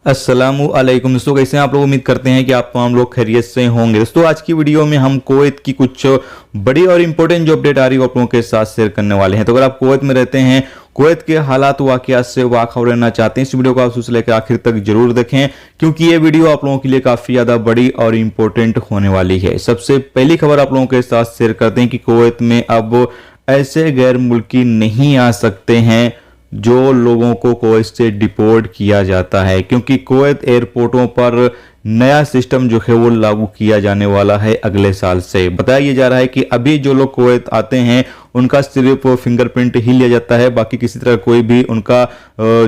अस्सलामुअलैकुम दोस्तों, कैसे हैं आप लोग। उम्मीद करते हैं कि आप हम लोग खैरियत से होंगे। दोस्तों आज की वीडियो में हम कुवैत की कुछ बड़ी और इंपॉर्टेंट जो अपडेट आ रही है वो आप लोगों के साथ शेयर करने वाले हैं। तो अगर आप कुवैत में रहते हैं, कुवैत के हालात वाकयात से वाखबर रहना चाहते हैं, इस वीडियो को आप शुरू से लेकर आखिर तक जरूर देखें, क्योंकि ये वीडियो आप लोगों के लिए काफी ज्यादा बड़ी और इंपॉर्टेंट होने वाली है। सबसे पहली खबर आप लोगों के साथ शेयर करते हैं कि कुवैत में अब ऐसे गैर मुल्की नहीं आ सकते हैं जो लोगों को कुवैत से डिपोर्ट किया जाता है, क्योंकि कुवैत एयरपोर्टों पर नया सिस्टम जो है वो लागू किया जाने वाला है अगले साल से। बताया जा रहा है कि अभी जो लोग कुवैत आते हैं उनका सिर्फ फिंगरप्रिंट ही लिया जाता है, बाकी किसी तरह कोई भी उनका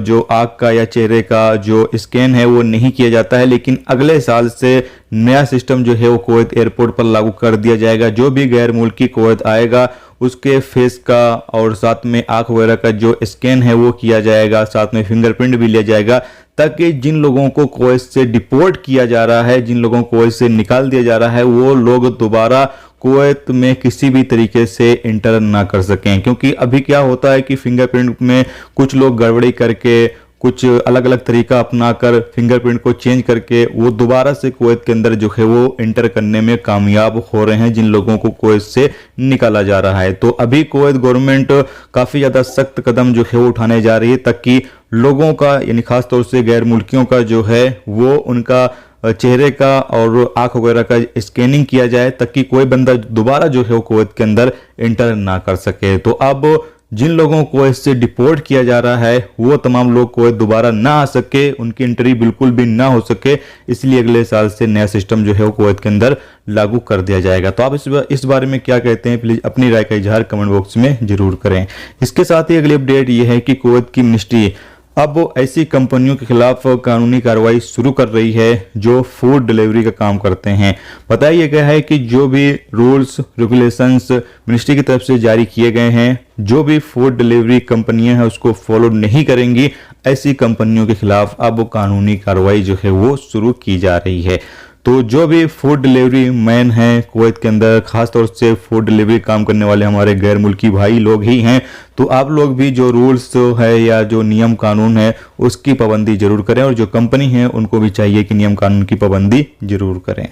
जो आंख का या चेहरे का जो स्कैन है वो नहीं किया जाता है। लेकिन अगले साल से नया सिस्टम जो है वो कुवैत एयरपोर्ट पर लागू कर दिया जाएगा। जो भी गैर मुल्की कुवैत आएगा उसके फेस का और साथ में आंख वगैरह का जो स्कैन है वो किया जाएगा, साथ में फिंगरप्रिंट भी लिया जाएगा, ताकि जिन लोगों को कुवैत से डिपोर्ट किया जा रहा है, जिन लोगों को कुवैत से निकाल दिया जा रहा है, वो लोग दोबारा कुवैत में किसी भी तरीके से इंटर ना कर सकें। क्योंकि अभी क्या होता है कि फिंगरप्रिंट में कुछ लोग गड़बड़ी करके कुछ अलग अलग तरीका अपनाकर फिंगरप्रिंट को चेंज करके वो दोबारा से कुवैत के अंदर जो है वो इंटर करने में कामयाब हो रहे हैं, जिन लोगों को कुवैत से निकाला जा रहा है। तो अभी कुवैत गवर्नमेंट काफी ज्यादा सख्त कदम जो है वो उठाने जा रही है, ताकि लोगों का यानी खासतौर से गैर मुल्कियों का जो है वो उनका चेहरे का और आंख वगैरह का स्कैनिंग किया जाए, ताकि कोई बंदा दोबारा जो है वो कुवैत के अंदर इंटर ना कर सके। तो अब जिन लोगों को कुवैत से डिपोर्ट किया जा रहा है वो तमाम लोग कुवैत दोबारा ना आ सके, उनकी एंट्री बिल्कुल भी ना हो सके, इसलिए अगले साल से नया सिस्टम जो है वो कुवैत के अंदर लागू कर दिया जाएगा। तो आप इस बारे में क्या कहते हैं, प्लीज अपनी राय का इजहार कमेंट बॉक्स में जरूर करें। इसके साथ ही अगली अपडेट ये है कि कुवैत की मिनिस्ट्री अब ऐसी कंपनियों के खिलाफ कानूनी कार्रवाई शुरू कर रही है जो फूड डिलीवरी का काम करते हैं। बताया गया है कि जो भी रूल्स रेगुलेशंस मिनिस्ट्री की तरफ से जारी किए गए हैं, जो भी फूड डिलीवरी कंपनियां हैं उसको फॉलो नहीं करेंगी, ऐसी कंपनियों के खिलाफ अब कानूनी कार्रवाई जो है वो शुरू की जा रही है। तो जो भी फूड डिलीवरी मैन हैं कुवैत के अंदर, खासतौर से फूड डिलीवरी काम करने वाले हमारे गैर मुल्की भाई लोग ही हैं, तो आप लोग भी जो रूल्स है या जो नियम कानून है उसकी पाबंदी जरूर करें, और जो कंपनी है उनको भी चाहिए कि नियम कानून की पाबंदी जरूर करें।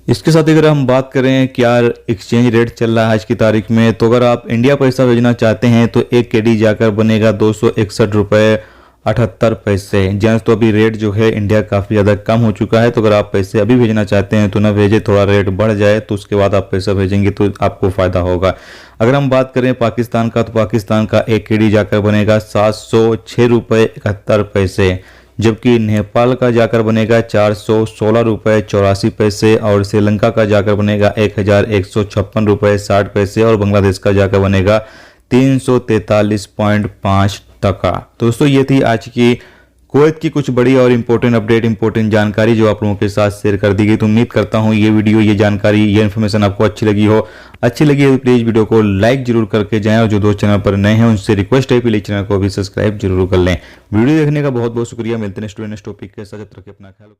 इसके साथ अगर हम बात करें क्या एक्सचेंज रेट चल रहा है आज की तारीख में, तो अगर आप इंडिया पैसा भेजना चाहते हैं तो 1 KD जाकर बनेगा 261 रुपये 78 पैसे। जैसे तो अभी रेट जो है इंडिया काफ़ी ज़्यादा कम हो चुका है, तो अगर आप पैसे अभी भेजना चाहते हैं तो ना भेजें, थोड़ा रेट बढ़ जाए तो उसके बाद आप पैसा भेजेंगे तो आपको फ़ायदा होगा। अगर हम बात करें पाकिस्तान का, तो पाकिस्तान का 1 KD जाकर बनेगा 706 रुपये 71 पैसे, जबकि नेपाल का जाकर बनेगा 416 रुपये 84 पैसे, और श्रीलंका का जाकर बनेगा 1156 रुपये 60 पैसे, और बांग्लादेश का जाकर बनेगा 343.5 टका। तो दोस्तों ये थी आज की कुवैत की कुछ बड़ी और इंपॉर्टेंट अपडेट, इंपॉर्टेंट जानकारी जो आप लोगों के साथ शेयर कर दी गई। तो उम्मीद करता हूँ ये वीडियो, ये जानकारी, ये इन्फॉर्मेशन आपको अच्छी लगी हो। अच्छी लगी है तो प्लीज़ वीडियो को लाइक जरूर करके जाएं, और जो दोस्त चैनल पर नए हैं उनसे रिक्वेस्ट है प्लीज चैनल को भी सब्सक्राइब जरूर कर लें। वीडियो देखने का बहुत बहुत शुक्रिया। मिलते हैं स्टूडेंट टॉपिक के साथ, जब तक अपना ख्याल रखें।